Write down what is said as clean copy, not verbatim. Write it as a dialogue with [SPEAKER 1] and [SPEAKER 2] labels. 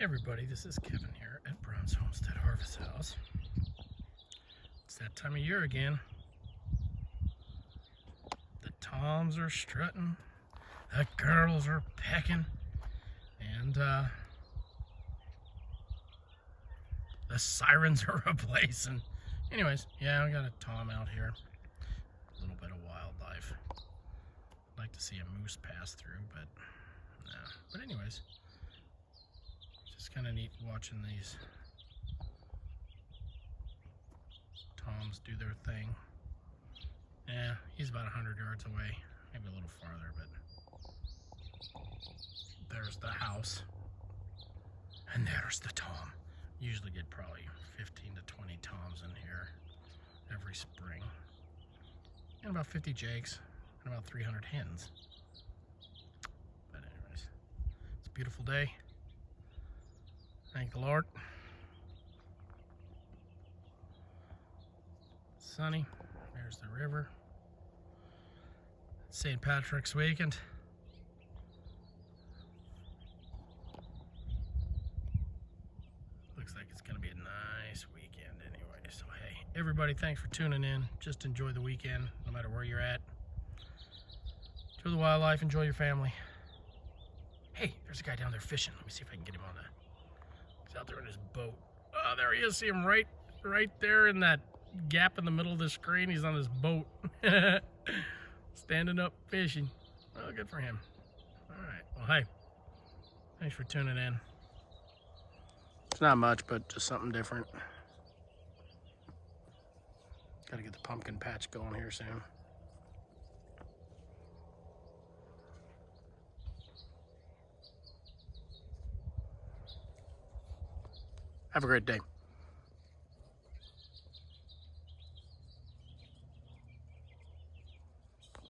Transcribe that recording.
[SPEAKER 1] Everybody, this is Kevin here at Brown's Homestead Harvest House. It's that time of year again. The toms are strutting, the girls are pecking, and the sirens are replacing. Anyways, yeah, I got a tom out here. A little bit of wildlife. I'd like to see a moose pass through, but no. But anyways, it's kind of neat watching these toms do their thing. Yeah, he's about 100 yards away, maybe a little farther, but there's the house, and there's the tom. Usually get probably 15 to 20 toms in here every spring, and about 50 jakes, and about 300 hens. But anyways, it's a beautiful day. Thank the Lord. Sunny. There's the river. It's St. Patrick's weekend. Looks like it's going to be a nice weekend anyway. So hey, everybody, thanks for tuning in. Just enjoy the weekend, no matter where you're at. Enjoy the wildlife, enjoy your family. Hey, there's a guy down there fishing. Let me see if I can get him on that. He's out there in his boat. Oh, there he is. See him right there in that gap in the middle of the screen. He's on his boat. Standing up fishing. Well, good for him. All right. Well, hey, thanks for tuning in. It's not much, but just something different. Got to get the pumpkin patch going here soon. Have a great day.